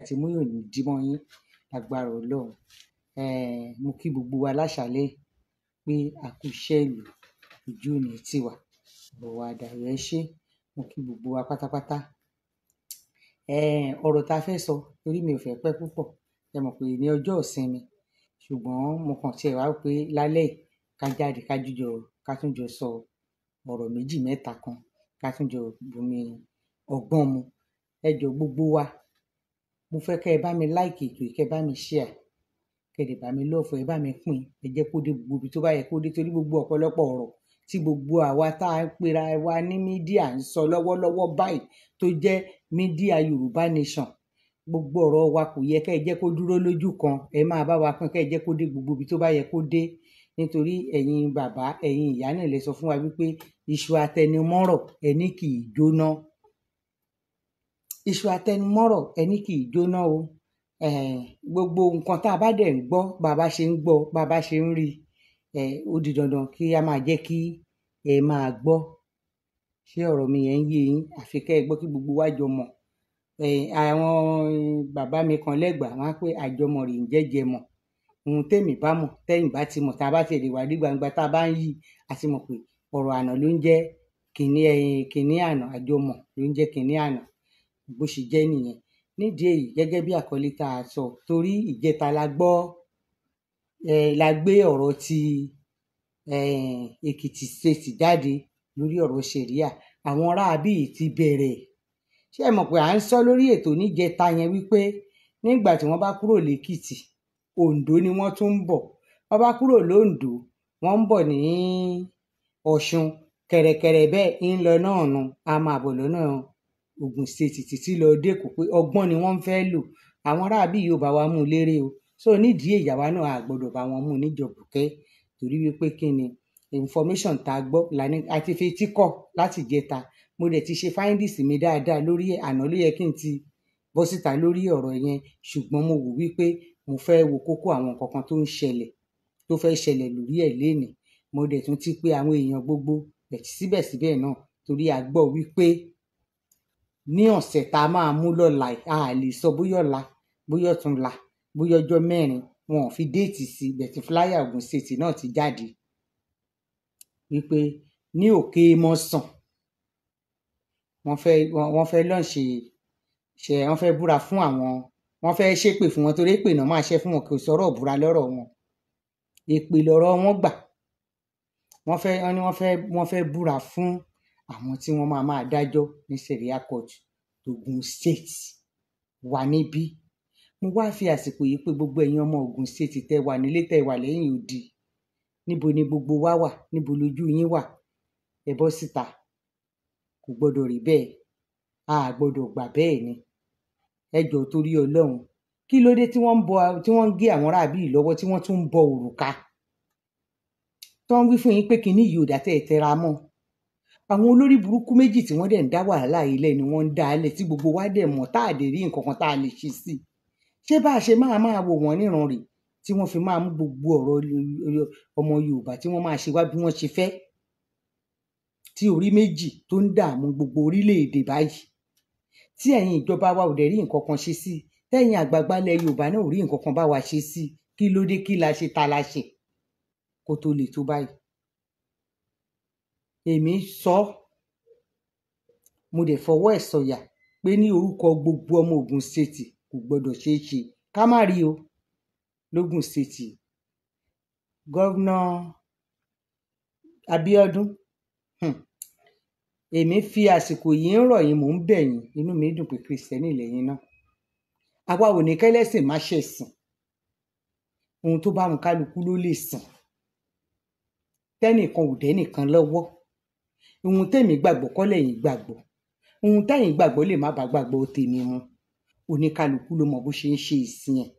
àti mú yóò ní dímọ́ yín lágbára Ọlọ́run. Mo kí gbogbo wa láṣálẹ́ pé a kú iṣẹ́ ìlú, ojú ò ní tiwa, ọ̀rọ̀ wa dayọ̀. Ẹ ṣé, mo kí gbogbo wa pátápátá. Ọ̀rọ̀ tá a fẹ́ sọ, torí mi ò fẹ́ pẹ́ púpọ̀, ẹ mọ̀ pé ní ọjọ́ ìsinmi, ṣùgbọ́n mo kàn tiẹ̀ wá pé lálẹ́ yìí ká jáde ká tún jọ sọ ọ̀rọ̀ méjì mẹ́ta kan, ká tún jọ bomi ọgbọ́n mu. Ẹ jọ̀ọ́ gbogbo wa, mo fẹ́ kẹ́ ẹ bá mi like ètò yìí, kẹ́ ẹ bá mi share, kẹ́ ẹ dẹ̀ bá mi love, ẹ bá mi pín, ẹ jẹ́ kó dé gbogbo ibi tó bá yẹ kó dé, torí gbogbo ọ̀pọ̀lọpọ̀ ọ̀rọ̀ tí gbogbo àwa tá a pera wa ní mídíà ń sọ lọ́wọ́lọ́wọ́ báyìí tó jẹ́ mídíà Yorùbá Nation, gbogbo ọ̀rọ̀ wa kò yẹ kẹ́ ẹ jẹ́ kó dúró lójú kan, ẹ máa bá wa pín, kẹ́ ẹ jẹ́ kó dé gbogbo ibi tó bá yẹ kó dé, nítorí ẹ̀yin bàbá ẹ̀yin ìyá náà lè sọ fún wa wípé iṣu atẹnumọ́rọ̀ ẹni kì í jóná. Iṣu atẹnumọ́rọ̀ ẹni kì í jóná o. Gbogbo nǹkan tá a bá dẹ̀ ń gbọ́, bàbá ṣe ń gbọ́, bàbá ṣe ń rí, ó di dandan kí a máa jẹ́ kí ẹ máa gbọ́. Ṣé ọ̀rọ̀ mi yẹn ń yé yín? Àfi kẹ́ ẹ gbọ́ kí gbogbo wa jọ mọ̀. Àwọn bàbá mi kan lẹ́gbàá wọ́n á pé àjọmọ̀ rè ń jẹ́jẹ́ mọ̀. Ohun tèmi bá mọ̀, tẹ́yin bá ti mọ̀, tá a bá ti lè wá dé gbangba, tá a bá ń yí, a ti mọ̀ pé ọ̀rọ̀ àná ló ń jẹ́ kìíní àná, àjọmọ̀ ló ń jẹ́ kìíní àná. Bó ṣe jẹ́ nìyẹn. Nídìí èyí, gẹ́gẹ́ bí àkọlé tá a sọ, torí ìjẹta la gbé ọ̀rọ̀ ti Èkìtì State jáde lórí ọ̀rọ̀ ṣẹ̀ríà. Àwọn aráabí ti bẹ̀rẹ̀. Ṣé ẹ mọ̀ pé à ń sọ lórí ètò níjẹta yẹn wípé nígbà tí wọ́n bá kúrò lÉkìtì, Oǹdó ni wọ́n tún ń bọ̀. Wọ́n bá kúrò lóǹdó, wọ́n ń bọ̀ ní Ọ̀ṣun, kẹ̀rẹ̀kẹ̀rẹ̀ bẹ́ẹ̀ ń lọ náà nu, a máa bọ̀ lọ́nà Ògùn State títí lọ dé Èkó, pé ọgbọ́n ni wọ́n fẹ́ lò. Àwọn aráabí yóò bá wa mú léré o. So nídìí èyí àwa náà a gbọ́dọ̀ bá wọn mú níjọ̀bùkẹ́, torí wípé kí ni information tá a gbọ́ àti fetí kọ̀ láti jẹta. Mo dẹ̀ ti ṣe findings mi dáadáa lórí àná, ló yẹ kí n ti bọ́ síta lórí ọ̀rọ̀ yẹn, ṣùgbọ́n mo wò wípé mo fẹ́ wo kókó àwọn nǹkan kan tó ń ṣẹlẹ̀, tó fẹ́ ṣẹlẹ̀ lórí ẹ̀ lénìí. Mo dẹ̀ tún ti pé àwọn èèyàn gbogbo, síbẹ̀síbẹ̀ náà, torí a gbọ́ wípé ní ọ̀sẹ̀ tá a máa mú lọ́la, a lè sọ bóyá ọ̀la, bóyá ọ̀túnla, bóyá ọjọ́ mẹ́rin, wọn ò fi déètì sí, bẹ̀tì flyer Ògùn State náà ti jáde wípé ní Òkè Mọ́sàn wọ́n fẹ́ lọ́ọ̀ṣì wọ́n fẹ́ búra fún àwọn, wọ́n fẹ́ ṣépè fún wọn, torí èpè náà máa ṣẹ́ fún wọn, kò sọ̀rọ̀ búra lọ́rọ̀ wọn, èpè lọ́rọ̀ wọn gbà. Wọ́n fẹ́ búra fún àwọn tí wọ́n máa dájọ́ ní Sharia Court Ògùn State wà níbí. Mo wá fi àsìkò yìí pé gbogbo ẹ̀yin ọmọ Ògùn State tẹ́ wà nílé, tẹ́ wà lẹ́yìn odi, níbo ni gbogbo wa wà, níbo lójú yín wà, ẹ bọ́ síta. Kò gbọdọ̀ rí bẹ́ẹ̀, a gbọdọ̀ gbà bẹ́ẹ̀ ni. Ẹ jọ̀ọ́ torí Ọlọ́run, kí ló dé tí wọ́n ń gé àwọn aráabí lọ́wọ́, tí wọ́n tún ń bọ òrùka, tó ń wí fún yín pé kíní yìí ò dá, tẹ́ ẹ tẹra mọ́. Àwọn olórí burúkú méjì tí wọ́n dẹ̀ ń dá wàhálà ilẹ̀ ni wọ́n ń dá alẹ̀, tí gbogbo wa dẹ̀ mọ̀, tá a dẹ̀ rí nǹkan kan tá a lè ṣe sí. Ṣé bá a ṣe máa wò wọ́n níran rè, tí wọ́n fi máa mú gbogbo ọ̀rọ̀ ọmọ Yorùbá tí wọ́n máa ṣe wá bí wọ́n ṣe fẹ́, tí orí méjì tó ń dààmú gbogbo orílẹ̀-èdè báyìí, tí ẹ̀yin ìjọba wa ò dẹ̀ rí nǹkan kan ṣe sí, tẹ́yin àgbààgbà ilẹ̀ Yorùbá náà ò rí nǹkan kan bá wa ṣe sí. Kí ló dé, kí la ṣe, ta la ṣe kó tó lè tó báyìí? Èmi sọ, mo dẹ̀ fọwọ́ ẹ̀ sọ̀yà pé ní orúkọ gbogbo ọmọ Ògùn State kò gbọdọ̀ ṣeé ṣe ká má rí o lógùn State. Gọ́vnà Abíọ́dún, èmi fi àsìkò yìí ń rọ̀ yín, mò ń bẹ̀ yín, inú mi dùn pé Kristẹni lẹ́yìn náà. Àwa ò ní kẹ́lẹ́sìn má ṣẹ̀sìn, ohun tó bá mú kálukú ló lè sìn, tẹ́nìkan ò dẹ́nìkan lọ́wọ́. Ohun tèmi gbàgbọ́ kọ́ lẹ́yìn gbàgbọ́, ohun tẹ́yin gbàgbọ́ lè má bá gbàgbọ́ tèmi mu. Oníkálukú ló mọ bó ṣe ń ṣe ìsìn ẹ̀,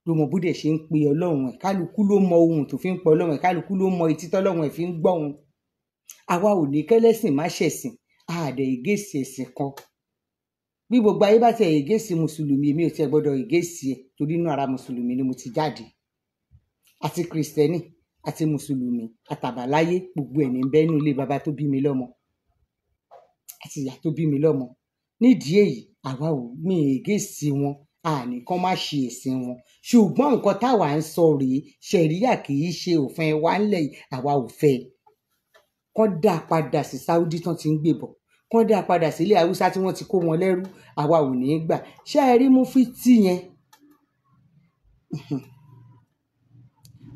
ló mọ bó dẹ̀ ṣe ń pe Ọlọ́run ẹ̀, kálukú ló mọ ohun tó fi ń pe Ọlọ́run ẹ̀, kálukú ló mọ etí tọ́lọ́run ẹ̀ fi ń gbọ́ ohun. Àwa ò ní kẹ́lẹ́sìn má ṣẹ̀sìn, àdẹ̀ ìgéèsì ẹ̀sìn kan. Bí gbogbo ayé bá tiẹ̀ ìgéèsì mùsùlùmí, èmi ò tiẹ̀ gbọ́dọ̀ ìgéèsì ẹ̀, torí inú ara mùsùlùmí ni mo ti jáde. Àti Kristẹni àti mùsùlùmí àtàbáláyé, gbogbo ẹ̀ ní ń bẹ nínú ilé baba tó bí mi lọ́mọ àti ìyá tó bí mi lọ́mọ. Nídìí èyí, àwa ò mí ègèsì wọn àní kán má ṣe ẹ̀sìn wọn, ṣùgbọ́n nǹkan táwa ń sọ rèé, ṣẹ̀ríyà kì í ṣe òfin wa ńlẹ̀ yìí, àwa ò fẹ́ kán dá a padà sí Saudi tán ti ń gbé bọ̀, kán dá a padà sílé Haúsá tí wọ́n ti kó wọn lẹ́rú, àwa ò ní í gbà. ṣé ẹ rí Mufti yẹn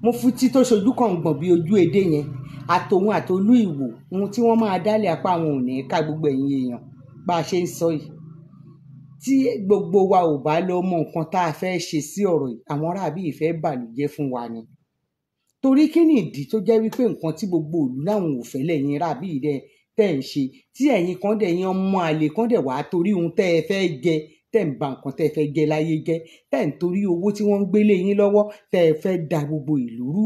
Mufti tó ṣojú kan gbọ̀n bí ojú edé yẹn, àtòun àtolú ìwò, ohun tí wọ́n máa dálẹ̀ apá àwọn ò ní ká gbogbo ẹ̀yin èèyàn bá a ṣe ń sọ yìí. Tí gbogbo wa ò bá lọ mọ nǹkan tá a fẹ́ ṣe sí ọ̀rọ̀ yìí, àwọn aráàbí ìfẹ́ bàlújẹ́ fún wa ni. Torí kí ni ìdí tó jẹ́ wípé nǹkan tí gbogbo ìlú láwọn ò fẹ́ lẹ́yìn aráàbí rẹ̀ tẹ́ ń ṣe, tí ẹ̀yin kan dẹ̀ yan ọmọ àlè kan dẹ̀ wá torí ohun tẹ́ ẹ fẹ́ jẹ, tẹ́ ń ba nǹkan tẹ́ ẹ fẹ́ jẹ láyé jẹ́, tẹ́ ń torí owó tí wọ́n ń gbélé yín lọ́wọ́ tẹ́ ẹ fẹ́ da gbogbo ìlú rú.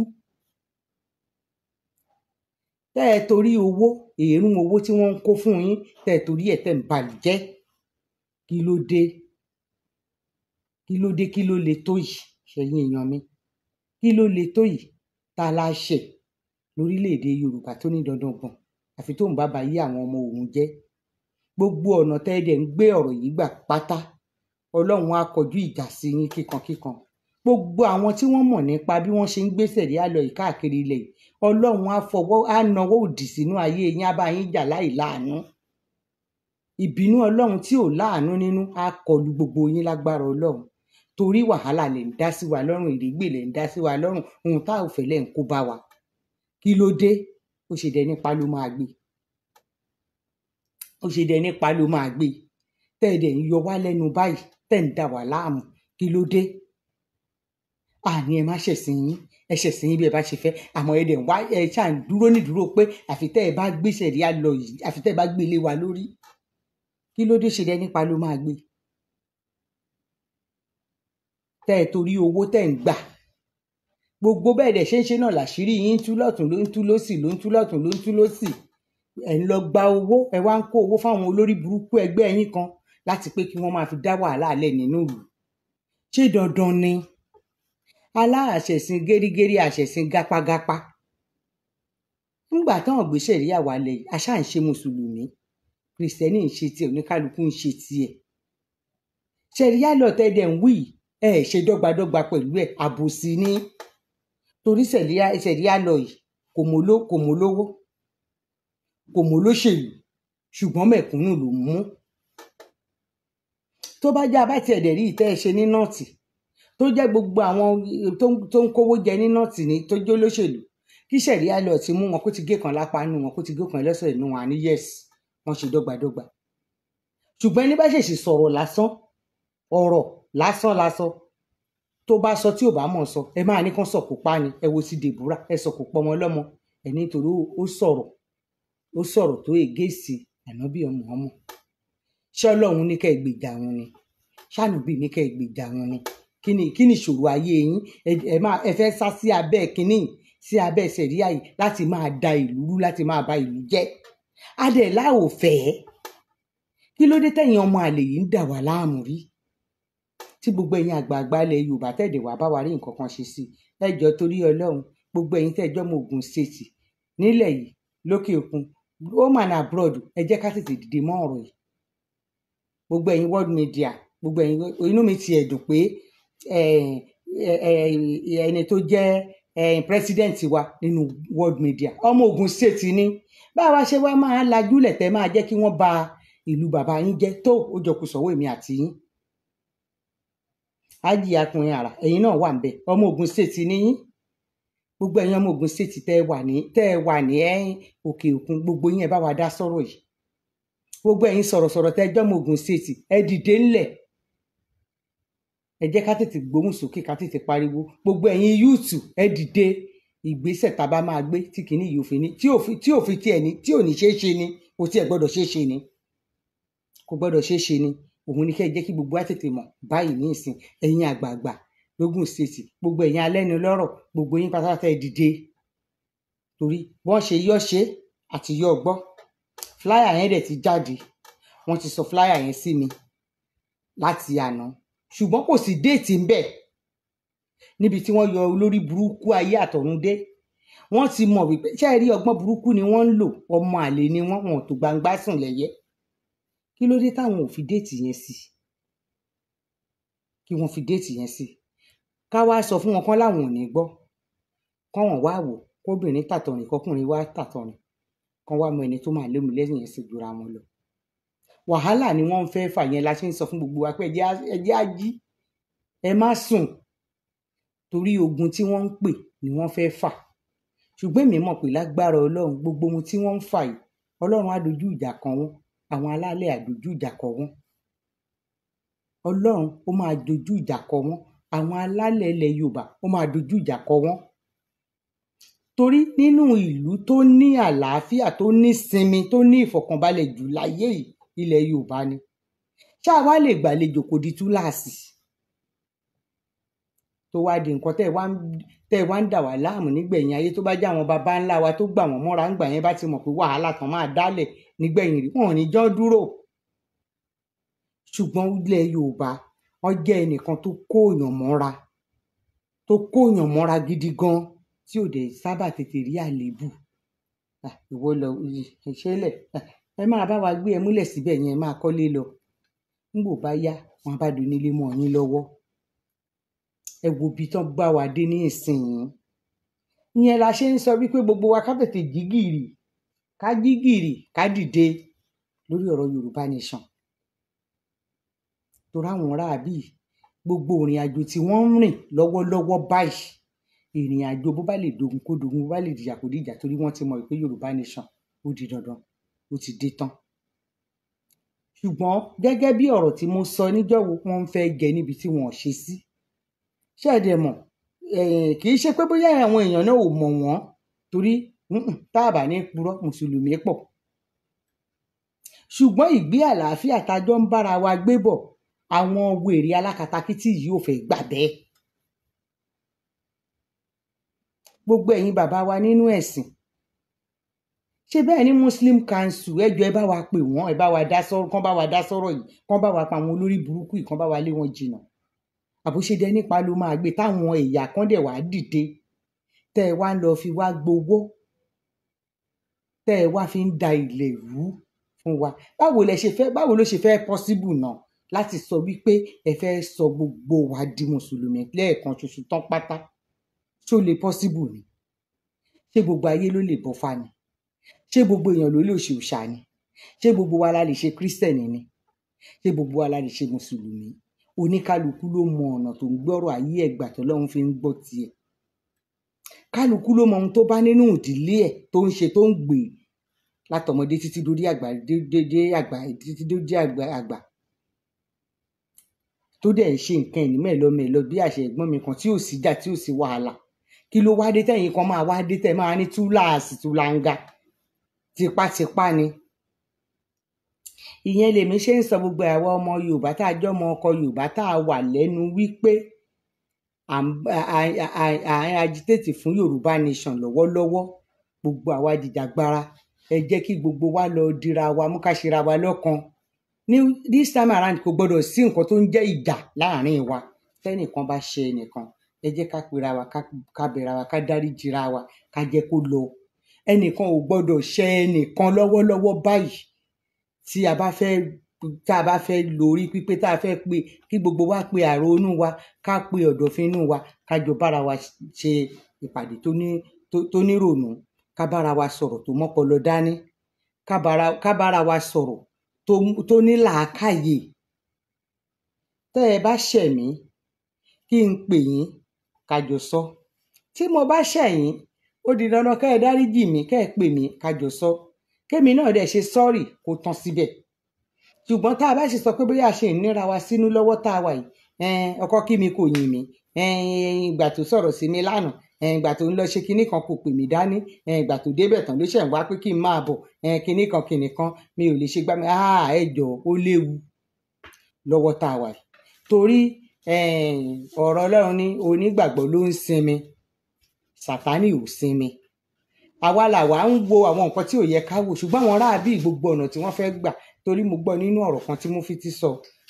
Tẹ́ ẹ torí owó, èérún owó tí wọ́n ń kó fún yín, tẹ́ ẹ torí ẹ̀ tẹ́ ń bàlújẹ́. Kí ló dé? Kí ló dé? Kí ló le tó yìí? Ṣẹ̀yin èèyàn mi, kí ló le tó yìí? Ta la ṣẹ̀ lórílẹ̀‐èdè Yorùbá tó ní dandan gbọ̀n àfi tóun bá ba yé àwọn ọmọ òun jẹ́? Gbogbo ọ̀nà tẹ́ ẹ dẹ̀ ń gbé ọ̀rọ̀ yìí gbà pátá, Ọlọ́run á kọjú ìjà sí yín kíkankíkan. Gbogbo àwọn tí wọ́n mọ̀ nípa bí wọ́n ṣe ń gbé ṣẹ̀ríà lọ yìí káàkiri ilẹ̀ yìí, Ọlọ́run á nawọ́ òdì sínú ayé yín, á bá yín jà láì láàánú. Ìbínú Ọlọ́run tí ò láàánú nínú á kọlù gbogbo yín lágbára Ọlọ́run. Torí wàhálà lẹ̀ ń dá sí wa lọ́rùn, ìrégbè lẹ̀ ń dá sí wa lọ́rùn, ohun tá ò fẹ́ lẹ̀ ń kó bá wa. Kí ló dé? Ó ṣe dẹ nípa ló máa gbé. Ó ṣe dẹ nípa ló máa gbé. Tẹ́ ẹ dẹ̀ ń yọ wá lẹ́nu báyìí, tẹ́ ń dà wá láàmú. Kí ló dé? Àní ẹ má ṣẹ̀sìn yín, ẹ ṣẹ̀sìn yín bí ẹ bá ṣe fẹ́, àmọ́ ẹ dẹ̀ ń wá, ẹ ṣáà ń dúró nídúró pé àfi tẹ́ ẹ bá gbé ṣẹ̀ríà lọ yìí, àfi tẹ́ ẹ bá gbé lé wa lórí. Kí ló dé? Ṣe dẹ nípa ló máa gbé. Tẹ́ ẹ torí owó tẹ́ ń gbà, gbogbo bẹ́ẹ̀ dẹ̀ ṣe ń ṣe náà làṣírí yín tú lọ́tùn ló ń tú lósì, ló ń tú lọ́tùn ló ń tú lósì. Ẹ ń lọ gba owó, ẹ wá ń kó owó fáwọn olórí burúkú ẹgbẹ́ yín kan láti pé kí wọ́n máa fi dá wàhálà lẹ̀ nínú ìlú. Ṣé dandan ni? Aláàṣẹ̀sìn gẹ́rígẹ́rí, àṣẹ̀sìn gápágápá. Nígbà táwọn gbé ṣẹ̀ríà wá lẹ̀ yìí, àṣà ń ṣe mùsùlùmí, kìrìsìtẹ́nì ń ṣe tiẹ̀, oníkálukú ń ṣe tiẹ̀. Ṣẹ̀ríà lọ tẹ́ dẹ̀ ń wí, ẹ ṣe dọ́gbadọ́gba pẹ̀lú ẹ̀, àbòsí ni. Torí ṣẹ̀ríà lọ yìí kò mólówó, kò mólóṣèlú, ṣùgbọ́n mẹ̀kúnnù ló mú. Tó bá jẹ́ abá tiẹ̀ dẹ̀ rí ìtẹ́ ẹ ṣe ní nọ́ọ̀tì, tó jẹ́ gbogbo àwọn tó ń kówó jẹ ní nọ́ọ̀tì ni tó jẹ́ olóṣèlú, kí ṣẹ̀ríà lọ ti mú wọn kó ti gé kan lápá nù wọn, kó ti gé kan lẹ́sẹ̀ nù wọn, àní yẹ́sì wọ́n ṣe dọ́gbadọ́gba. Ṣùgbọ́n ẹni bá ṣèṣì sọ̀rọ̀ lásán, ọ̀rọ̀ lásán tó bá sọ tí ò bá mọ̀ sọ, ẹ máa ní kán sọ̀kò pa ni. Ẹ wo ti Dèbúrà, ẹ sọ̀kò pọ̀ wọn lọ́mọ, ẹ nítorí ó sọ̀rọ̀ tó ègèsì ànábì ọmọ ọmọ. Ṣé Ọlọ́run ní kẹ́ ẹ gbèjà wọn ni? Ṣànùbí ní kẹ́ ẹ gbèjà wọn ni? Kí ni ìṣòro ayé yín? Ẹ fẹ́ sá sí abẹ́ kínní, sí abẹ́ ṣẹ̀ríà yìí láti máa da ìlú rú, láti máa ba ìlú jẹ́. Adẹ̀lá ò fẹ́. Kí ló dé tẹ̀yin ọmọ àlè yìí ń dà wá láàmú rí? Tí gbogbo ẹ̀yin àgbààgbà ilẹ̀ Yorùbá tẹ̀dẹ̀ wá bá wa rí nǹkan kan ṣe sí i. Ẹ jọ̀ọ́ torí Ọlọ́run, gbogbo ẹ̀yin tẹ́jọ́ mọ Ògùn State nílẹ̀ yìí, lókè òkun, home and abroad, ẹ jẹ́ ká tètè dìde mọ́ ọ̀rọ̀ yìí. Gbogbo ẹ̀yin world media, gbogbo ẹ̀yin, inú mi ti ẹ̀dùn pé ẹni tó jẹ́ president wa nínú world media, ọmọ Ògùn State ni. Báwa ṣe wá máa lajúlẹ̀ tẹ́ máa jẹ́ kí wọ́n ba ìlú bàbá yín jẹ́ tó, ó jọ kù sọ́wọ́ èmi àti yín. Ájì Akùnrin Àrà, ẹ̀yin náà wà ńbẹ̀, ọmọ Ògùn State ni yín. Gbogbo ẹ̀yin ọmọ Ògùn State tẹ́ ẹ wà ní òkè òkun, gbogbo yín ẹ bá wa dá sọ̀rọ̀ yìí. Gbogbo ẹ̀yin sọ̀rọ̀sọ̀rọ̀ tẹ́ jọ́ ọmọ Ògùn State, ẹ dìde ńlẹ̀. Ẹ jẹ́ ká tètè gbóhùn sókè, ká tètè pariwo. Gbogbo ẹ̀yin yúùtù, ẹ dìde. Ìgbésẹ̀ tá a bá máa gbé tí kìíní yìí òfin ní, tí òfin tiẹ̀ ní, tí ò ní ṣeé ṣe ni, kò tiẹ̀ gbọ́dọ̀ ṣeé ṣe ni. Kò gbọ́dọ̀ ṣeé ṣe ni. Òun ni kẹ́ ẹ jẹ́ kí gbogbo wa tètè mọ̀ báyìí ní ìsìn. Ẹ̀yin àgbààgbà lógùn State, gbogbo ẹ̀yin alẹ́nu lọ́rọ̀, gbogbo yín pátápátá ẹ dìde. Torí wọ́n ṣe yọ́ ṣe àti yọ́ gbọ́. Flyer yẹn dẹ̀ ti jáde. Wọ́n ti sọ flyer yẹn sí mi láti àná. Ṣùgbọ́n kò sí déètì ńbẹ̀ níbi tí wọ́n yọ olórí burúkú ayé àtọ̀run dé. Wọ́n ti mọ̀ wípé ṣé ẹ rí ọgbọ́n burúkú ni wọ́n ń lò, ọmọ àlè ni wọ́n tó gbangba sùn lẹ́yẹ. Kí ló dé táwọn ò fi déètì yẹn sí? kí wọ́n fi déètì yẹn sí. Ká wá sọ fún wọn kán láwọn ò ní gbọ́, kọ́wọn wá wò kóbìnrin tàtọ̀rìn kọ́kùnrin wá tàtọ̀rìn, kán wá mọ ẹni tó máa lómi lẹ́yìn ẹsẹ̀ jura wọn lọ. Wàhálà ni wọ́n ń fẹ́ fà yẹn la ṣe ń sọ fún gbogbo wa pé ẹ jẹ́ á jí, ẹ má sùn, torí ogun tí wọ́n ń pè ni wọ́n fẹ́ fà. Ṣùgbọ́n èmi mọ̀ pé lágbára Ọlọ́run gbogbo ohun tí wọ́n ń fà yìí, Ọlọ́run á dojú ìjà kọ wọ́n, àwọn alálẹ̀ á dojú ìjà kọ wọ́n. Ọlọ́run ó máa dojú ìjà kọ wọ́n, àwọn alálẹ̀ ilẹ̀ Yorùbá ó máa dojú ìjà kọ wọ́n. Torí nínú ìlú tó ní àlàáfíà, tó ní sinmi, tó ní ìfọ̀kànbalẹ̀ jù láyé yìí, ilẹ̀ Yorùbá ni. Ṣáà wá lè gbàlejò kò di túláàsì tó wá di nǹkan tẹ́ ẹ wá ń dà wá láàmú nígbẹ̀yìn ayé. Tó bá jẹ́ àwọn baba ńlá wa tó gbà wọ́n mọ́ra ńgbà yẹn bá ti mọ̀ pé wàhálà kan máa dálẹ̀ nígbẹ̀yìn rí, wọn ò ní jọ́ dúró. Ṣùgbọ́n ilẹ̀ Yorùbá wọ́n jẹ́ ẹnìkan tó kóyàn mọ́ra gidi gan, tí ò dẹ̀ sábà tètè rí àléébù. Ìwọ lọ ìṣẹ̀lẹ̀, ẹ máa bá wa gbé ẹ múlẹ̀ síbẹ̀ yẹn, ẹ máa kọ́lé lọ. Nígbò bá yá wọn bá donílé mọ́ yín lọ́wọ́. Ẹ wo ibi tán bá wa dé ní ìsinyìí. Ìyẹn la ṣe ń sọ wípé gbogbo wa ká tètè jí gìrì, ká dìde lórí ọ̀rọ̀ Yorùbá Nation. Torí àwọn aráabí gbogbo ìrìn àjò tí wọ́n ń rìn lọ́wọ́lọ́wọ́ báyìí, ìrìn àjò bó bá lè dogun kó dogun, bó bá lè dìjà kó dìjà, torí wọ́n ti mọ̀ pé Yorùbá Nation ó di dandan, ó ti dé tán. Ṣùgbọ́n gẹ́gẹ́ bí ọ̀rọ̀ tí mo sọ níjọ́ wo, wọ́n ń fẹ́ jẹ níbi tí wọ́n ò ṣe sí. Ṣé ẹ dẹ̀ mọ̀, kì í ṣe pé bóyá àwọn èèyàn náà ò mọ̀ wọ́n, torí tá a bá ní purọ́ mùsùlùmí pọ̀. Ṣùgbọ́n ìgbé àlàáfíà tájọ́ ń bára wa gbé bọ̀, àwọn wèrè alákatakítí yìí ò fẹ́ gbà bẹ́ẹ̀. Gbogbo ẹ̀yin bàbá wa nínú ẹ̀sìn, ṣé bẹ́ẹ̀ ni Muslim Council, ẹ jọ̀ọ́ ẹ bá wa pè wọ́n, ẹ bá wa dá sọ̀rọ̀, kán bá wa dá sọ̀rọ̀ yìí, kán bá wa pa àwọn olórí burúkú yìí, kán bá wa lé wọn jìnnà. Àbóṣedẹ nípa ló máa gbé táwọn ẹ̀yà kan dẹ̀ wá dìde, tẹ́ ẹ wá ń lọ fi wá gbowó, tẹ́ ẹ wá fi ń da ilẹ̀ rú fún wa. Báwo ló ṣe fẹ́ possible náà láti sọ wípé ẹ fẹ́ sọ gbogbo wa di mùsùlùmí lẹ́ẹ̀kan ṣoṣo tán pátá? Ṣó lè possible ni? Ṣé gbogbo ayé ló lè bọ́fá ni? Ṣé gbogbo èèyàn ló lè ṣe òòṣà ni? Ṣé gbogbo wa la lè ṣe kírísítẹ̀nì ni? Ṣé gbogbo wa la lè ṣe mùsùlùmí? Oníkálukú ló mọ ọ̀nà tó ń gbọ́rọ̀ ayé ẹ̀gbà tọ́lọ́run fi ń gbọ́ tiẹ̀. Kálukú ló mọ ohun tó bá nínú ìdílé ẹ̀ tó ń ṣe, tó ń gbé látọmọdé títí dórí àgbà, títí dórí àgbà, tó dẹ̀ ń ṣe nǹkan ẹ̀ ní mẹ́lọmẹ́lọ bí àṣẹ ẹ̀gbọ́n mi kan tí ò sí jà, tí ò sí wàhálà. Kí ló wá dé tẹ̀yin kan máa wá dé tẹ̀ máa ní túláàsì túláńgá, tipátipá ni. Ìyẹn lèmi ṣe ń sọ gbogbo àwa ọmọ Yorùbá tá a jọ ọmọ ọkọ Yorùbá tá a wà lẹ́nu wípé à ń agitate fún Yorùbá Nation lọ́wọ́lọ́wọ́. Gbogbo àwa jìjàgbara, ẹ jẹ́ kí gbogbo wa lọ dira wa mú, ká ṣera wa lọ́kan. Ní this time around kò gbọdọ̀ sí nǹkan tó ń jẹ́ ìjà láàrin wa. Tẹ́nìkan bá ṣe ẹnìkan, ẹ jẹ́ ká pera wa, ká bẹ̀ra wa, ká dáríjìra wa, ká jẹ́ kó lọ. Ẹnìkan ò gbọdọ̀ ṣe ẹnìkan lọ́wọ́lọ́wọ́ báyìí. Tí a bá fẹ́ lórí pípé, tá a fẹ́ pé kí gbogbo wa pe àrònú wa, ká pe ọ̀dọ̀fínú wa, ká jọ bára wa ṣe ìpàdé tó nírònú, ká bára wa sọ̀rọ̀ tó mọ́pọlọ dání, ká bára wa sọ̀rọ̀ tó ní làákàyè. Tẹ́ ẹ bá ṣẹ̀ mí, kí n pè yín ká jọ sọ. Tí mo bá ṣẹ̀ yín, ó di dandan kẹ́ ẹ dáríjì mí, kẹ́ ẹ pè mí ká jọ sọ. Kémi náà dẹ̀ ṣe sọ́ọ̀rì kó tán síbẹ̀. Ṣùgbọ́n tá a bá ṣe sọ pé bóyá ṣe ìnira wa sínú lọ́wọ́ tá a wà yìí, ọkọ kí mi kò yìn mí, ìgbà tó sọ̀rọ̀ sí mi lánàá, ìgbà tó ń lọ ṣe kinní kan kò pè mí dání, ìgbà tó débẹ̀ tán ló ṣẹ̀ ń wá pé kí n máa bọ̀, kinní kan mi ò lè ṣe gbá mi. Ẹ jọ̀ọ́, ó léwu lọ́wọ́ tá a wà yìí. Torí ọ̀rọ̀ Ọlọ́run ní onígbàgbọ́ ló ń sinmi, Sátánì ò sinmi. Àwa làwa ń wo àwọn nǹkan tí ò yẹ ká wò, ṣùgbọ́n àwọn aráabí gbogbo ọ̀nà tí wọ́n fẹ́ gbà. Torí mo gbọ́ nínú ọ̀rọ̀ kan tí Mufti sọ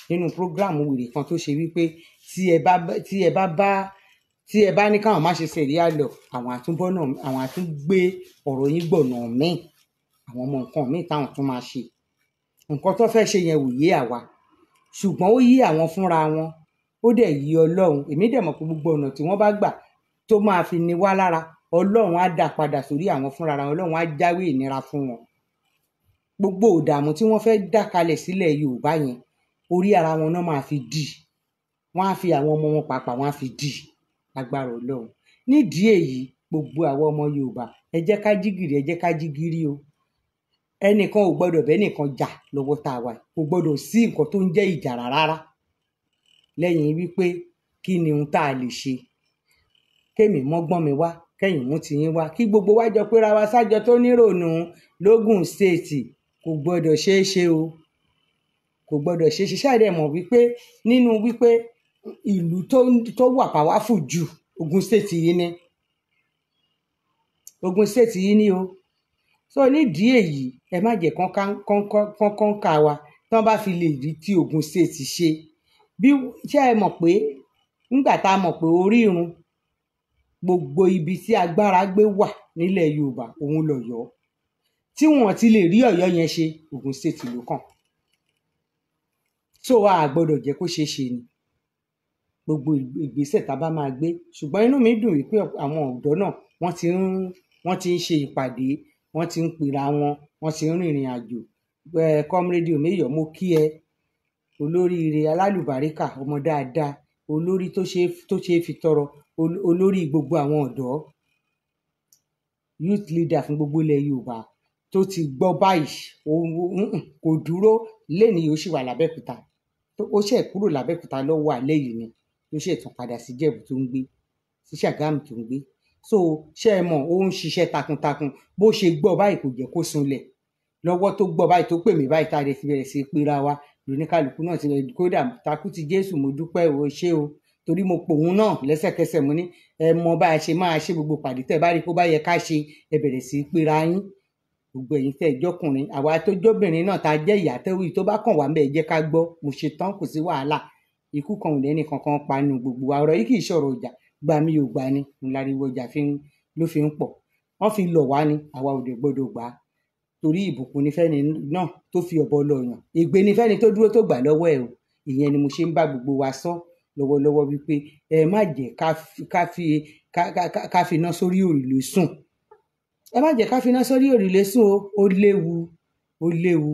nínú prógráàmù wèrè kan tó ṣe wípé tí ẹ bá ní káwọn má ṣe ṣẹ̀ríà lọ, àwọn àtúngbé ọ̀rọ̀ yín gbọ̀nà míì, àwọn ọmọ nǹkan míì táwọn tún máa ṣe. Nǹkan tó fẹ́ ṣe yẹn ò yé àwa, ṣùgbọ́n ó yé àwọn fúnra wọn. ó dẹ̀ yí Ọlọ́run. Èmi dẹ̀ mọ̀ pé gbogbo ọ̀nà tí wọ́n bá gbà tó máa fi ni wá lára, Ọlọ́run á dá padà sórí àwọn fúnra wọn, Ọlọ́run á jáwé ìnira fún wọn. Gbogbo ìdààmú tí wọ́n fẹ́ dá kalẹ̀ sílẹ̀ Yorùbá yẹn, orí ara wọn náà máa fi dì. Wọ́n á fi àwọn ọmọ wọn pàápàá wọ́n á fi dì lágbára Ọlọ́run. Nídìí èyí, gbogbo àwọn ọmọ Yorùbá, ẹ jẹ́ ká jí gìrì, ẹ jẹ́ ká jí gìrì o. Ẹnìkan ò gbọdọ̀ bẹ́nìkan jà lọ́wọ́ tá a wà. Kò gbọdọ̀ sí nǹkan tó ń jẹ́ ìjà rárá. Lẹ́yìn wípé kí ni ohun tá a lè ṣe. Kémi mọ́gbọ́n mi wá, kẹ́yìn mú tiyín wá. Kí gbogbo wa jọ péra wa sájọ tó nírònú lógùn state. Kò gbọdọ̀ ṣeé ṣe o. Kò gbọdọ̀ ṣeé ṣe. Ṣáà dẹ̀ mọ̀ wípé nínú wípé ìlú tó wà powerful jù Ògùn state yìí ni. Ògùn state yìí ni o. So nídìí èyí, ẹ má jẹ́ kán ká wa tán bá fi lè rí tí Ògùn state ṣe. Bí ṣé ẹ mọ̀ pé nígbà tá a mọ̀ pé orí irun gbogbo ibi tí agbára gbé wà nílẹ̀ Yorùbá òun lọ̀yọ́. Tí wọ́n ti lè rí Ọ̀yọ́ yẹn ṣe, Ògùn state ló kàn. So a gbọ́dọ̀ jẹ́ kó ṣeé ṣe ni. Gbogbo ìgbésẹ̀ tá a bá máa gbé. Ṣùgbọ́n inú mi dùn wípé àwọn ọ̀dọ́ náà wọ́n ti ń ṣe ìpàdé, wọ́n ti ń pera wọn, wọ́n ti ń rìnrìn àjò. Comrade Omeyo, mo kí ẹ. Olóríire alálùbáríkà, ọmọ dáadáa, olórí tó ṣe é fi tọrọ, olórí gbogbo àwọn ọ̀dọ́, youth leader fún gbogbo ilẹ̀ Yorùbá tó ti gbọ́ báyìí. Kò dúró lénìí ó sì wà l'Abẹ́òkúta. Ó ṣẹ̀ kúrò l'Abẹ́òkúta lọ́wọ́ alẹ́ yìí ni. Ó ṣẹ̀ tún padà sí Ìjẹ̀bú tó ń gbé, sí Ṣàgámù tó ń gbé. So ṣé ẹ mọ̀, ó ń ṣiṣẹ́ takuntakun. Bó ṣe gbọ́ báyìí kò jẹ́ kó sunlẹ̀. Lọ́wọ́ tó gbọ́ báyìí tó pè mí báyìí tá a dẹ̀ fi bẹ̀rẹ̀ sí pera wa. Lóníkálùkù náà ti rẹ̀ kódà takú ti Jésù, mo dúpẹ́ o ṣé o. Torí mo pòun náà lẹ́sẹ̀kẹsẹ̀ mo ní ẹ mọ bá a ṣe máa ṣe gbogbo pàdé tẹ́ bá rí kó bá yẹ ká ṣe, ẹ bẹ̀rẹ̀ sí pera yín. Gbogbo ẹ̀yin tẹ́ jọ́kùnrin, àwa tó jóbìnrin náà tá jẹ́ ìyá tẹ́wì tó bá kàn wá ńbẹ̀ jẹ́ ká gbọ́. Mo ṣe tán, kò sí wàhálà. Ikú kan ò lẹ́ni kankan pa nínú gbogbo wa. Ọ̀rọ̀ yìí kì í ṣọ̀rọ̀ ìjà. Gbà mí ò gbà ni. Ńláriwo ìjà ló fi ń pọ̀. Wọ́n fi lọ̀ wá ni, àwa ò dẹ̀ gbọdọ̀ gbà. Torí ìbùkún ni fẹ́ni náà tó fi ọ̀bọ lọ yàn. Ègbé ni fẹ́ni tó dúró tó gbà lọ́wọ́ ẹ̀ o. Ìyẹn ni mo ṣe ń bá gbogbo wa sọ lọ́wọ́lọ́wọ́ wípé ẹ má jẹ́ ká fi iná sórí òrùlé sùn. Ẹ má jẹ́ ká fi iná sórí òrùlé sùn o. Ó léwu, ó léwu.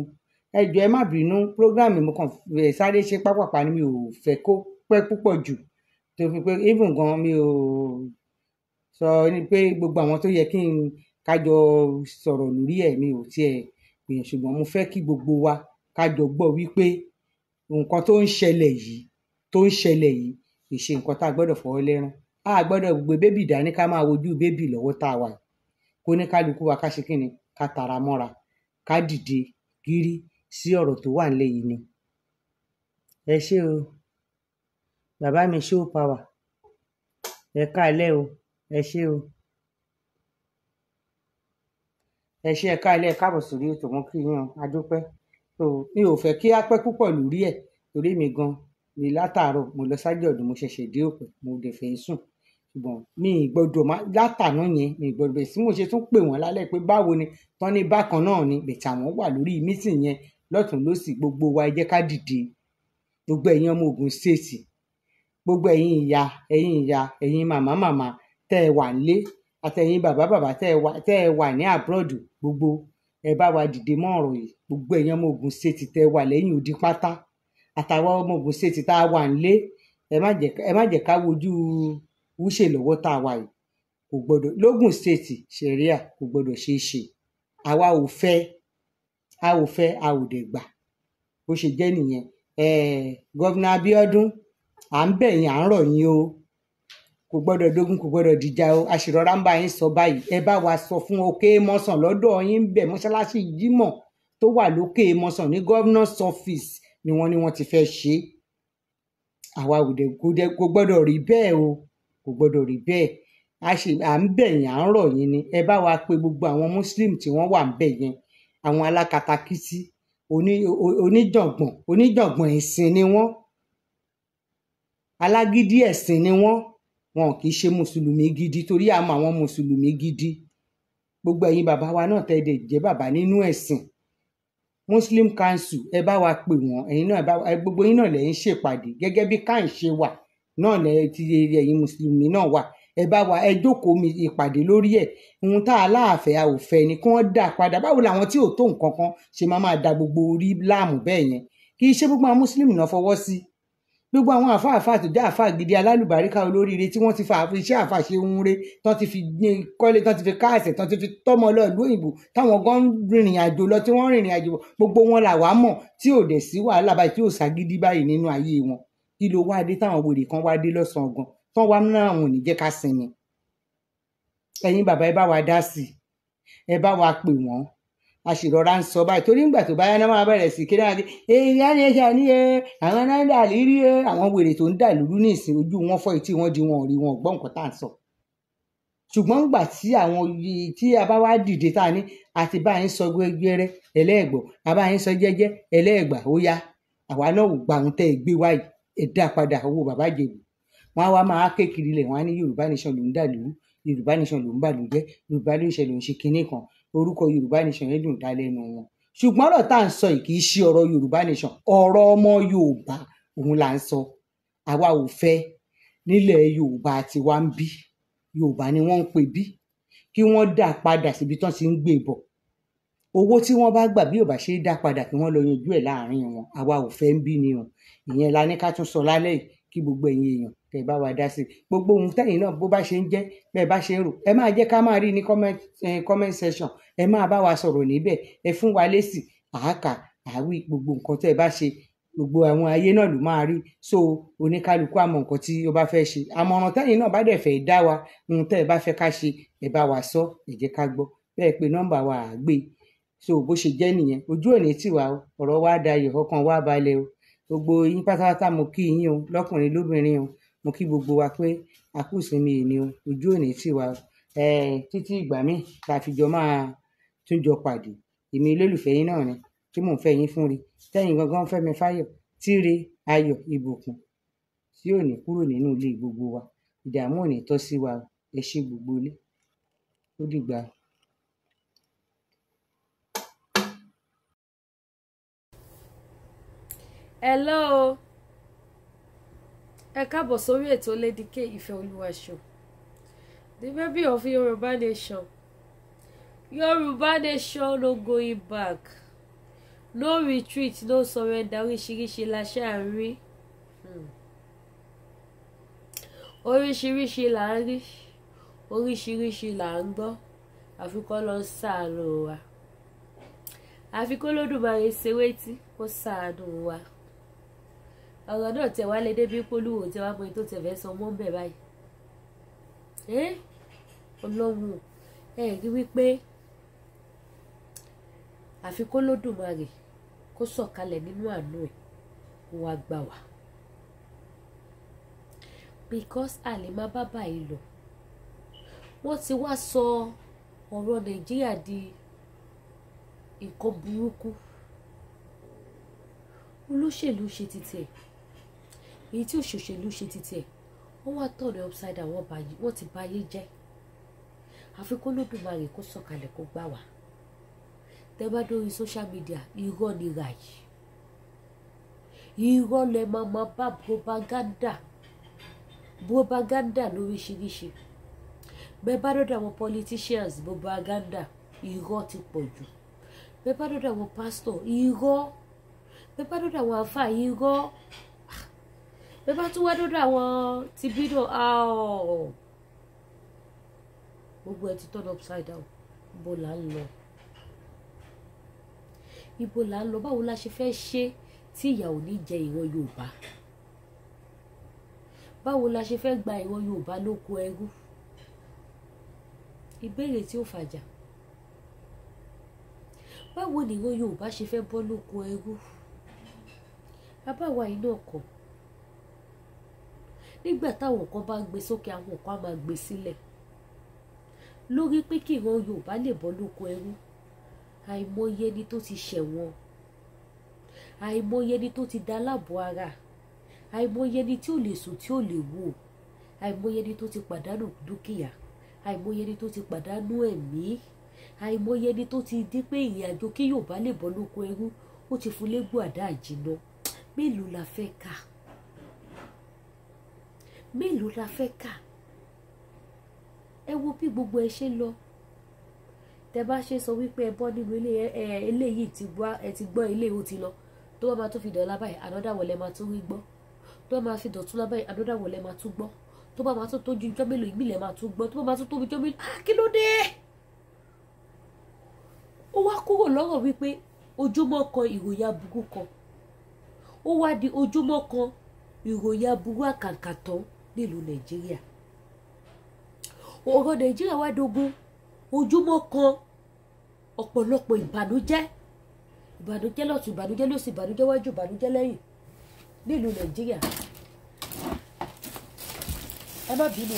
Ẹ jọ̀ọ́ ẹ má bínú, program mo kàn sáré ṣe pápápá ni, mi ò fẹ́ kó pẹ́ púpọ̀ jù. Tó fi pé even gan mi ò sọ ní pé gbogbo àwọn tó yẹ kí n kájọ sọ̀rọ̀ lórí ẹ̀ mi ò tiẹ̀ gbìyànjú. Ṣùgbọ́n mo fẹ́ kí gbogbo wa kájọ gbọ́ wípé nǹkan tó ń ṣẹlẹ̀ yìí kì í ṣe nǹkan tá a gbọ́dọ̀ fọwọ́ lẹ́rán. A gbọ́dọ̀ gbé bébì dání ká máa wojú bébì lọ́wọ́ tá a wà. Kó ní kálukú wa ká ṣe kí ni, ká tara mọ́ra, ká dìde gírí sí ọ̀rọ̀ tó wà nílẹ̀ yìí ni. Ẹ ṣé o. Bàbá mi show power. Ẹ káalẹ́ o. Ẹ ṣé o. Ẹ ṣé ẹ káalẹ́, káàbọ̀ sórí ètò, mo kí yín o. A dúpẹ́. So mi ò fẹ́ kí á pẹ́ púpọ̀ lórí ẹ̀. Torí mi gan ni látàárọ̀ mo lọ sájọ̀dún, mo ṣẹ̀ṣẹ̀ dé Òpẹ́, mo dẹ̀ fẹ́ sùn. Ṣùgbọ́n mi ì gbọdọ̀ látàná yẹn, mi ì gbọdọ̀ bẹ̀ sí mo ṣe tún pè wọ́n lálẹ́ pé báwo ni tán ní bákan náà ni. Bẹ̀tì àwọn wà lórí mítìn yẹn lọ́tùn lósì. Gbogbo wa ẹ jẹ́ ká dìde. Gbogbo ẹ̀yin ọmọ Ògùn state, gbogbo ẹ̀yin ìyá, ẹ̀yin màmá tẹ́ ẹ wà nílé, àtẹ̀yin bàbá tẹ́ ẹ wà ní abroad, gbogbo ẹ bá wa dìde mọ́ ọ̀rọ̀ yìí. Gbogbo ẹ̀yin ọmọ Ògùn state tẹ́ ẹ wà lẹ́yìn odi pátá, àtàwọn ọmọ Ògùn state tá a wà nílé, ẹ má jẹ́ ká wojú wúṣe lọ́wọ́ tá a wà yìí. Kò gbọdọ̀ lógùn state ṣẹ̀ríà kò gbọdọ̀ ṣeé ṣe. Àwa ò fẹ́, a ò dẹ̀ gbà. Bó ṣe jẹ́ nìyẹn. Gọ́vnà Abíọ́dún, à ń bẹ̀ yín, à ń rọ̀ yín o. Kò gbọdọ̀ dógún, kò gbọdọ̀ dìjà o. Àṣìrọ̀rá ń bá yín sọ báyìí. Ẹ bá wa sọ fún Òkè Mọ́sàn lọ́dọ̀ yín ń bẹ̀, mọ́ṣáláṣí Jímọ̀ tó wà lókè Mọ́sàn ní governor's office ni wọ́n ti fẹ́ ṣe. Àwa kò gbọdọ̀ rí bẹ́ẹ̀ o. Kò gbọdọ̀ rí bẹ́ẹ̀. À ń bẹ̀ yín, à ń rọ̀ yín ni. Ẹ bá wa pe gbogbo àwọn Muslim tí wọ́n wà ń bẹ̀ yẹn. Àwọn alákatakítí, oníjàngbọ̀n ẹ̀sìn ni wọ́n. Alágídí ẹ̀sìn ni wọ́n. Wọn kì í ṣe mùsùlùmí gidi, torí a mọ àwọn mùsùlùmí gidi. Gbogbo ẹ̀yin bàbá wa náà tẹ́ dẹ̀ jẹ́ bàbá nínú ẹ̀sìn. Muslim Council ẹ bá wa pè wọ́n, ẹ̀yin náà gbogbo yín náà lẹ̀ ń ṣèpàdé gẹ́gẹ́ bí káà ń ṣe wà náà lẹ̀ ti ẹ̀yin mùsùlùmí náà wà, ẹ bá wa ẹ jókòó mi ìpàdé lórí ẹ̀. Ohun tá a láàfẹ́ a ò fẹ́ ni kí wọ́n dà padà. Báwo làwọn tí ò tó nǹkan kan ṣe máa da gbogbo orí láàmú bẹ́ẹ̀ yẹn? Kì í ṣe gbogbo àwọn mùsùlùmí náà fọwọ́ sí. Gbogbo àwọn àfáà tó jẹ́ àfáà gidi alálùbáríkà olóríire tí wọ́n ti fa iṣẹ́ àfáà ṣe ń re, tán ti fi kọ́lé, tán ti fi káàsẹ̀, tán ti fi tọ́mọ lọ ìlú òyìnbó, táwọn gan rìnrìn àjò lọ tí wọ́n rìnrìn àjò gbogbo wọn là wá mọ̀ tí ò dẹ̀ sí wàhálà báyìí tí ò ságídí báyìí nínú ayé wọn. Kí ló wá dé táwọn wèrè kan wá dé lọ́sàn-án gan tán wá náà àwọn ò ní jẹ́ ká sinmi? Ẹ̀yin bàbá ẹ bá wa dá sí i, ẹ bá wa pè wọ́n. A sì rọra ń sọ báyìí torí nígbà tó bá yá náà máa bẹ̀rẹ̀ sí kí náà èèyàn ní ẹja ní àwọn náà ń dà lírí àwọn wèrè tó ń dà lúrú ní ìsìn ojú wọn fọ́ etí wọn di wọn ò rí wọn gbọ́ nǹkan tá à ń sọ. Ṣùgbọ́n nígbà tí àwọn tí a bá wá dìde tá a ní àti bá yín sọ gbẹgbẹrẹ ẹlẹ́ẹ̀gbọ́ àbá yín sọ jẹ́jẹ́ ẹlẹ́ẹ̀gbà ó yá àwa náà ò gba ohun tẹ́ ẹ gbé wáyé ẹ dá padà owó bàbá Ìjẹ̀bú. Wọ́n á wá máa kékeré lẹ̀ wọ́n á ní Yorùbá nation ló ń dà lúrú, Yorùbá nation ló ń bà ló jẹ́, Yorùbá nation ló ń ṣe kinní kan, orúkọ Yorùbá nation yẹn dùn dá lẹ́nu wọn. Ṣùgbọ́n ọ̀rọ̀ tá à ń sọ yìí kì í ṣe ọ̀rọ̀ Yorùbá nation, ọ̀rọ̀ ọmọ Yorùbá òun là ń sọ. Àwa ò fẹ́ nílẹ̀ Yorùbá tí wá ń bí, Yorùbá ni wọ́n ń pè bí, kí wọ́n dá padà síbi tán ti ń gbé bọ̀. Owó tí wọ́n bá gbà bí ò bá ṣe é dá padà kí wọ́n lọ yanjú ẹ̀ láàrin wọn. Àwa ò fẹ́ ń bí ni o. Ìyẹn la ní ká tún sọ lálẹ́ yìí kí gbogbo ẹ̀yin èèyàn tẹ́ bá wa dá sí. Gbogbo ohun tẹ́yin náà bó bá ṣe ń jẹ́ bẹ́ẹ̀ bá ṣe ń rò ẹ máa jẹ́ ká máa rí ní comment section, ẹ máa bá wa sọ̀rọ̀ níbẹ̀, ẹ fún wa lésì àákà àwí gbogbo nǹkan tẹ́ ẹ bá ṣe gbogbo àwọn ayé náà ló máa rí. So oníkálukú àmọ́ nǹkan tí ó bá fẹ́ ṣe, àmọ̀ràn tẹ́yin náà bá dẹ̀ fẹ́ dá wa ohun tẹ́ ẹ bá fẹ́ ká ṣe ẹ bá wa sọ, ẹ jẹ́ ká gbọ́. Bẹ́ẹ̀ pé nọ́mbà wa à gbé. So bó ṣe jẹ́ nìyẹn, ojú òní tiwa o, ọ̀rọ̀ wa dayọ̀, ọkàn wa balẹ̀ o. Gbogbo yín pátápátá mo kí yín o, lọ́kùnrin lóbìnrin o, mo kí gbogbo wa pé a kú ìsinmi èní o, ojú òní tiwa o. Títí ìgbà míì tá a fi jọ máa tún jọ pàdé. Èmi olólùfẹ́ yín náà ni tí mò ń fẹ́ yín fún rí, tẹ́yin gangan fẹ́ mi fáyọ̀, tíre ayọ̀ ìbùkún tí ò ní kúrò nínú ilé gbogbo wa, ìdààmú ò ní tọ́ sí wa o. Ẹ ṣé gbogbo ilé, ó dìgbà. Hello, ẹ káàbọ̀ sórí ètò Lady K Ìfẹ́olúwa show, the baby of Yorùbá nation. Yorùbá nation no going back, no retreat, no surrender. Oríṣiríṣi la ṣáà ń rí, oríṣiríṣi là ń rí, oríṣiríṣi là ń gbọ́. Àfikọ́ lọ ń ṣàánú wa, àfikọ́ lódùmarè ṣèwétí kó ṣàánú wa. Ọ̀rọ̀ náà tẹ̀ wá lé débi polówó tí wàá mọ ètò tẹ̀fẹ́ sọ mọ́ ń bẹ̀ báyìí. Ọlọ́run rí wípé àfikọ́ lódùmarè kó sọ̀kalẹ̀ nínú àánú ẹ̀ kó wá gbà wá. Because a lè má bá báyìí lọ. Wọ́n ti wá sọ ọ̀rọ̀ Nàìjíríà di nǹkan burúkú. Olóṣèlú ṣe títí ẹ̀, èyí tí òṣèlú ṣe títí ẹ̀, wọ́n wá tọ̀nà upside down, wọ́n ti bà ayé jẹ́. Àfikún Olódùmarè kó sọ̀kalẹ̀ kó gbà wá. Tẹ́ bá dórí social media, irọ́ ni ràyè, irọ́ lẹ máa bá propaganda lóríṣiríṣi. Bẹ́ẹ̀ bá dọ́dọ̀ àwọn politicians, propaganda, irọ́ ti pọ̀ jù. Bẹ́ẹ̀ bá dọ́dọ̀ àwọn pastor, irọ́. Bẹ́ẹ̀ bá dọ́dọ̀ àwọn àfáà, irọ́. Bẹ́ẹ̀ bá tún wá dọ́dọ̀ àwọn tìbídò, gbogbo ẹ ti turn upside down. Ibo là ń lọ? Ibo là ń lọ? Báwo la ṣe fẹ́ ṣe tí ìyà ò ní jẹ ìran Yorùbá? Báwo la ṣe fẹ́ gba ìran Yorùbá lóko ẹrú? Ìbéèrè tí ó fàjà. Báwo ni ìran Yorùbá ṣe fẹ́ bọ́ lóko ẹrú? Abáwa iná ọkọ̀. Nígbà táwọn kan bá ń gbé sókè, àwọn kan á máa gbé sílẹ̀. Lórí pé kí ìran Yorùbá lè bọ́ lóko ẹrú, àìmọye ẹni tó ti ṣẹ̀wọ̀n, àìmọye ẹni tó ti dá láàbò ara, àìmọye ẹni tí ò lè sùn tí ò lè wò, àìmọye ẹni tó ti pàdánù dúkìá, àìmọye ẹni tó ti pàdánù ẹ̀mí, àìmọye ẹni tó ti dé pé ìrìn àjò kí Yorùbá lè bọ́ lóko ẹrú ó ti fún légbò àdá àjìnà. Mélòó la fẹ́ kà? Mélòó la fẹ́ kà? Ẹ wo bí gbogbo ẹ ṣe lọ. Tẹ́ bá ṣe sọ wípé ẹ bọ́ nínú eléyìí ti gbọ́ eléyìí ó ti lọ, tó bá máa tó fi dọ̀la báyìí another one lẹ máa tún rí gbọ́, tó bá máa fi dọ̀tún lá báyìí another one lẹ máa tún gbọ́, tó bá máa tó tójú ijọ́ mélòó ìmí lẹ máa tún gbọ́, tó bá máa tó tóbi ijọ́ mélòó kí ló dé? Ó wá kúrò lọ́rọ̀ wípé ojúmọ́ kan ìròyìn aburú kan, ó wá di ojúmọ́ kan ìròyìn aburú àkàǹkàtàn nílùú Nàìjíríà. Ọ̀rọ̀ Nàìjíríà wá dogun ojúmọ́ kan ọ̀pọ̀lọpọ̀ ìbànújẹ́ lọ́tùn, ìbànújẹ́ lósì, ìbànújẹ́ wájú, ìbànújẹ́ lẹ́yìn nílùú Nàìjíríà. Ẹ má bínú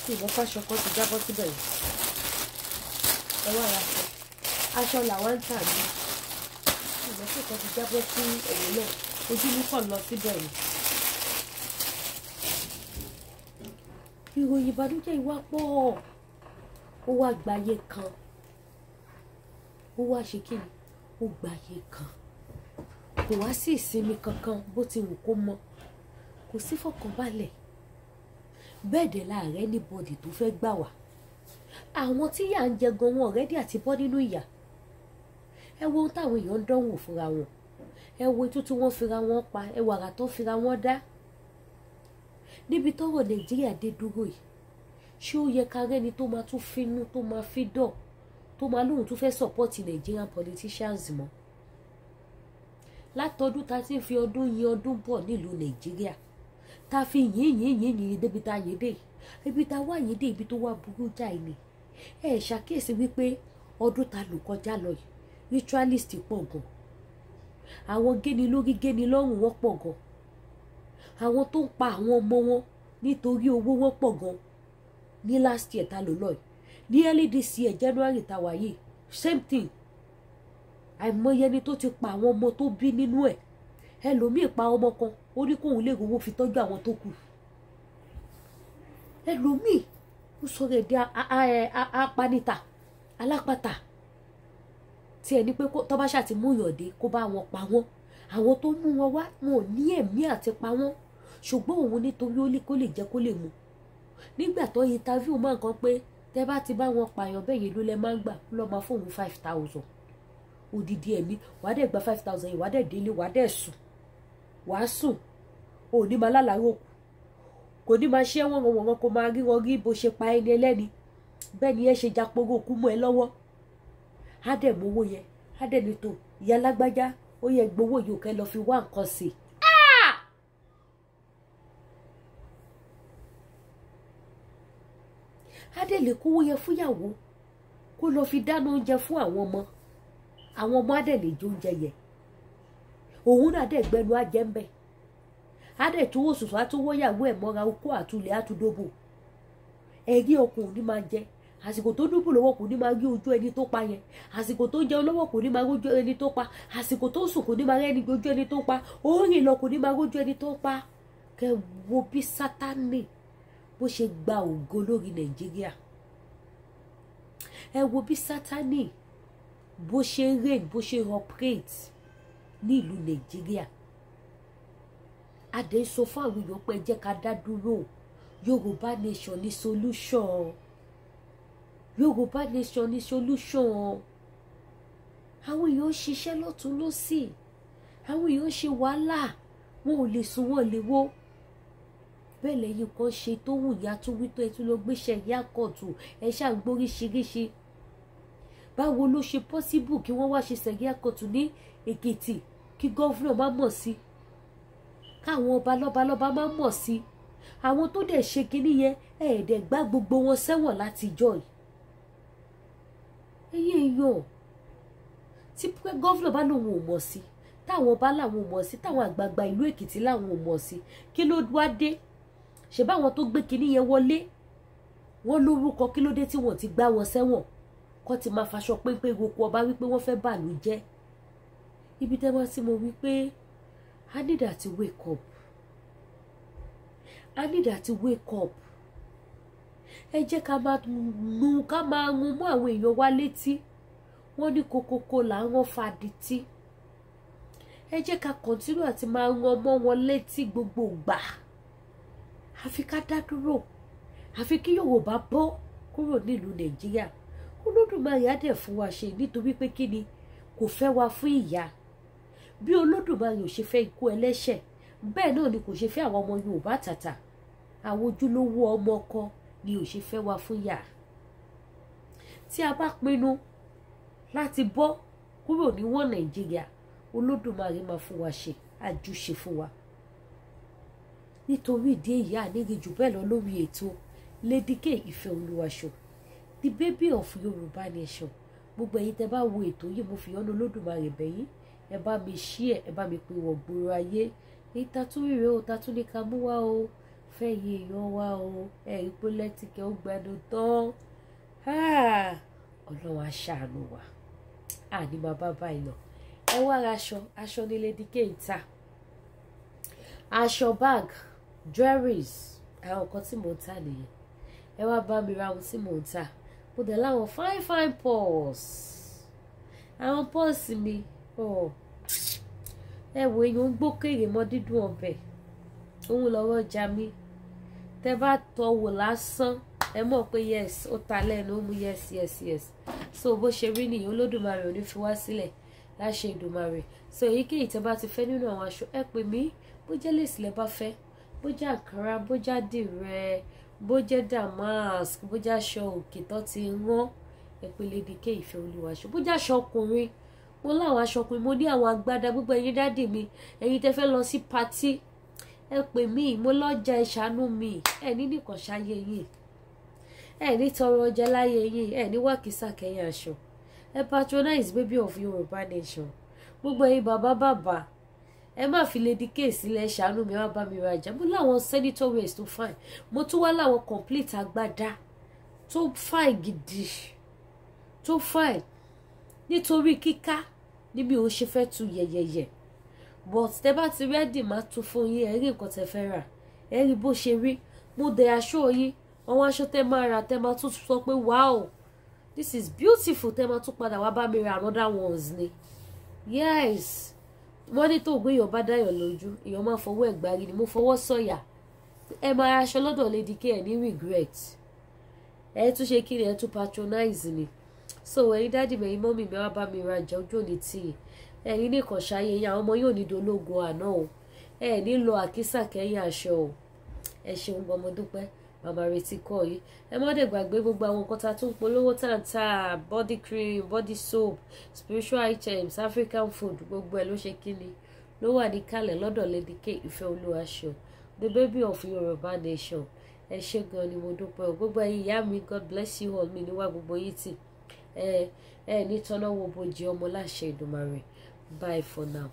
tí ìwọ́n fàṣọ kan ti jábọ́ síbẹ̀ yìí. Ẹ wá ra aṣọ làwọn ń tà ní ìwọ́n tí kan ti jábọ́ sí ẹ̀yìn náà, ojú mi kàn lọ síbẹ̀ yìí. Ìròyìn ìbànújẹ́ ìwà pọ̀, ó wá gbàyè kan, ó wá ṣe kí ni, ó gbàyè kan, kò wá sí ìsinmi kankan bó ti wù kó mọ, kò sí fọkànbalẹ̀. Bẹ́ẹ̀ dẹ̀ láàrẹ́ ní bọ́dì tó fẹ́ gbà wá. Àwọn tí yà ń jẹ gan wọn rẹ́dí àti bọ́ nínú ìyà. Ẹ wo ohun táwọn èèyàn ń dánwò fúnra wọn, ẹ wo ètùtù wọn fira wọn pa, ẹ wàrà tó fira wọn dá. Níbi tọ́rọ̀ Nàìjíríà dé dúró yìí, ṣé ó yẹ ká rẹ́ni tó máa tún finú, tó máa fi dọ̀, tó máa lóhun tó fẹ́ support Nigerian politicians mọ́? Látọdún ta ti ń fi ọdún yin ọdún bọ̀ nílùú Nàìjíríà, ta fi yìn débi ta yìn dé, ibi ta wá yìn dé ibi tó wá burú jáì ni. Ẹ ṣàkíyèsí wípé ọdún ta lò kọjá lọ yìí ritualist pọ̀ gan, àwọn géni lórí géni lọ́rùn wọ́n pọ̀ gan, àwọn tó ń pa àwọn ọmọ wọn nítorí owó wọ́n pọ̀ gan. Ní last year ta lò lọ yìí, ní early this year January ta wà yìí same thing. Àìmọye ẹni tó ti pa àwọn ọmọ tó bí nínú ẹ̀. Ẹlòmíì pa ọmọ kan ó ní kóun lè rówó fi tọ́jú àwọn tó kù. Ẹlòmíì ó sọ̀rọ̀ èdè apanita alápatà tí ẹni pé tó bá ṣàti mú yọ̀dé kó bá wọn pa wọ́n. Àwọn tó mú wọn wá wọn ò ní ẹ̀mí àti pa wọ́n, ṣùgbọ́n òun nítorí ó lè kó lè jẹ́ kó lè mú. Nígbà tó interview máa kan pé tẹ́ bá ti bá wọn pààyàn bẹ́ẹ̀ yẹn ló lẹ máa ń gbà lọ́ máa fóun 5,000 odidi ẹ̀mí, wàá dẹ̀ gba 5,000 yìí, wàá dẹ̀ délé, wàá dẹ̀ sùn, wàá sùn, ò ní máa lálàárò, kò ní máa ṣẹ́ wọ́n kó máa rí wọn rí bó ṣe pa ẹni ẹlẹ́ni, bẹ́ẹ̀ ni ẹ ṣe japoró kú mọ́ ẹ lọ́wọ́. Á dẹ̀ mú owó yẹn, á dẹ̀ ní tó ìyá lágbájá ó yẹ gbowó yìí kẹ́ lọ fi wá nǹkan sí i. Á dẹ̀ lè kówó yẹn fúnyàwó kó lọ fi dáná oúnjẹ fún àwọn ọmọ á dẹ̀ lè jẹ oúnjẹ yẹn, òun náà dẹ̀ gbẹnu á jẹ́ ń bẹ̀, á dẹ̀ tún wò sùsù á tún wọ́yàwó ẹ̀ mọ́ra okó àtúlẹ̀ àtúndóbò. Ẹ̀rí ọkùn ò ní máa jẹ, àsìkò tó dúbò lọ́wọ́ kò ní máa rí ojú ẹni tó pa yẹn, àsìkò tó jẹun lọ́wọ́ kò ní máa rójú ẹni tó pa, àsìkò tó sùn kò ní máa rẹ́ni ojú ẹni tó pa, orin lọ kò ní máa rójú ẹni tó pa. Kẹ wo bí Sátánì bó ṣe gba ògo lórí Nàìjíríà. Ẹ wo bí Sátánì bó ṣe reign, bó ṣe operate ní ìlú Nàìjíríà. Adé sọ fún àwọn èèyàn pé ẹ jẹ́ ká dá dúró, Yorùbá nation ní solution, Yorùbá nation ní solution. Àwọn èèyàn ṣiṣẹ́ lọ́tún lọ́sì, àwọn èèyàn ṣe wàhálà, wọn ò lè sùn, wọn ò lè wo. Bẹ́ẹ̀ lẹ́yìn kan ṣe tó wù yá tó wí tó ẹ tún lọ gbéṣẹ́ ìyá kọ̀tù ẹ ṣáà gbóríṣiríṣi. Báwo ló ṣe possible kí wọ́n wá ṣe sẹ̀ríà kọ̀tù ní Èkìtì kí gọ́fúnà má mọ̀ sí, káwọn ọba lọ́balọ́ba má mọ̀ sí, àwọn tó dẹ̀ ṣe kinní yẹn ẹ̀ẹ́dẹ̀ gbá gbogbo wọn sẹ́wọ̀n látijọ́ yìí. Ẹ̀yin èèyàn tí gọ́fúnà bá lòun ò mọ̀ sí, táwọn ọba làwọn ò mọ̀ sí, táwọn àgbààgbà ìlú Èkìtì làwọn ò mọ̀ sí, kí ló wá dé? Ṣé báwọn tó gbé kinní yẹn wọlé wọ́n lórúkọ, kí ló dé tí wọ́n ti gbá wọn sẹ́wọ̀n kọ́ ti máa faṣọ péńpé roko ọba wípé wọ́n fẹ́ bàlú jẹ́? Ibi tẹ́ wá sí mo wípé I need her to wake up, I need her to wake up. ẹ jẹ́ ká máa run mọ́ àwọn èèyàn wa létí. Wọ́n ní kokoko là ń rán fadití. Ẹ jẹ́ ká kọ̀ntínú àti máa rán ọmọ wọn létí gbogbo ìgbà. Àfi ká dá dúró. Àfi kí Yorùbá bọ́ kúrò nílùú Nàìjíríà. Olódùmarè á dẹ̀ fún wa ṣe nítorí pé kí ni kò fẹ́ wa fún ìyà. Bí Olódùmarè ò ṣe fẹ́ ikú ẹlẹ́ṣẹ̀, bẹ́ẹ̀ náà ni kò ṣe fẹ́ àwọn ọmọ Yorùbá tàtà. Àwọn ojúlówó ọmọ kan ni ò ṣe fẹ́ wa fún ìyà. Tí a bá pinnu láti bọ́ kúrò níwọ̀n Nàìjíríà, Olódùmarè máa fún wa ṣe àjùṣe fún wa. Nítorí ìdí èyí àníri jù bẹ́ẹ̀ lọ lórí ètò Lady K Ìfẹ́olúwaṣọ, the baby of Yorùbá nation. Gbogbo ẹ̀yin tẹ́ bá wo ètò yìí, mo fi ọ̀nà Olódùmarè bẹ̀ yín, ẹ bá mi share, ẹ bá mi pín wọ̀ gbòòrò ayé. Èyí tatúrìrè o, tatúni ká mú wá o, fẹ́ yí èèyàn wá o, ẹ̀rí pólẹ́tìkẹ́ ó gbẹnu tán. Ọlọ́run á ṣàánú wa. Àní máa bá báyìí lọ. Ẹ wá ra aṣọ ní Lady K ń tà. Aṣọ bag, jewelries, àwọn nǹkan tí mò ń tà nìyẹn. Ẹ wá bá mi ra ohun tí mò ń tà. Mo dẹ̀ láwọn fine purse. Àwọn purse mi, ẹ wo èèyàn ń gbókèrè mọ́ dídùn ọbẹ̀. Òun lọ́wọ́ ọjà mi. Tẹ́ bá tọwò lásán, ẹ mọ̀ pé yes, ó ta lẹ́nu, ó mú yes. So bó ṣe rí nìyẹn, Olódùmarè ò ní fi wá sílẹ̀ láṣẹ Èdùmàrè. So èyíkéyìí tẹ́ bá ti fẹ́ nínú àwọn aṣọ, ẹ pè mí. Bó jẹ́ lace lẹ bá fẹ́, bó jẹ́ àǹkárá, bó jẹ́ àdìrẹ, bó jẹ́ damask, bó jẹ́ aṣọ òkè tó ti rán, ẹ pè Lady K Ìfẹ́olúwaṣọ. Bó jẹ́ aṣọ ọkùnrin, mo láwọn aṣọ ọkùnrin, mo ní àwọn agbádá. Gbogbo ẹ̀yin dádì mi, ẹ̀yin tẹ́ fẹ́ lọ sí patí, ẹ pè mí. Mo lọ́jà, ẹ ṣàánú mi. Ẹ ní nìkan ṣáyé yín, ẹ ní tọrọ ọjà láyé yín, ẹ ní wàkísà kẹ́yìn aṣọ. Ẹ patronize baby of Yorùbá nation. Gbogbo ẹ̀yin bàbá, ẹ má fi Lady K sílẹ̀, ṣàánú mi, wá bá mi rajà. Mo láwọn senator wears tó fine. Mo tún wá láwọn complete agbádá tó fine gidi, tó fine. Nítorí kíká ni mi ò ṣe fẹ́ tu yẹ̀yẹ̀yẹ̀. But tẹ́ bá ti ready, máa tún fún yín, ẹ rí nǹkan tẹ́ fẹ́ rà, ẹ rí bó ṣe rí. Mo dẹ̀ aṣọ yín, àwọn aṣọ tẹ́ máa rà, tẹ́ máa tún sọ pé wow, this is beautiful. Tẹ́ máa tún padà wá bá mi ra another ones ni. Yes, wọ́n ní tó gbé èèyàn bá dáyọ̀ lójú, èèyàn máa fọwọ́ ẹ̀ gbárí ni. Mo fọwọ́ sọ̀yà. Ẹ máa ra aṣọ lọ́dọ̀ Lady K, ẹ ní regret. Ẹ tún ṣe kí ni, ẹ tún patronize ni. So ẹ̀yin dádì mi, ẹ̀yin mọ́mì mi, wá bá mi rajà, ojú òní tì. Ẹ̀yin nìkan ṣayé yín, àwọn ọmọ yóò ní dológun àná o. Ẹ ní lo àkísà kẹ́yìn aṣọ o. Ẹ ṣeun gan, mo dúpẹ́. Màmá retí kọ́ yìí. Ẹ má dẹ̀ gbàgbé gbogbo àwọn nǹkan tá a tún polówó tàǹtà, body cream, body soap, spiritual items, African food, gbogbo ẹ̀ ló ṣe kíni ló wà ní kalẹ̀ lọ́dọ̀ Lady K Ìfẹ́olúwaṣọ, the baby of Yorùbá nation. Ẹ ṣé gan ni mo dúpẹ́ o. Gbogbo ẹ̀yin ìyá mi, God bless you all. Mi níwá gbogbo yìí tì. Ẹ ní tọ́nà wo bojì ọmọ láṣẹ Èdùmàrè. Bye for now.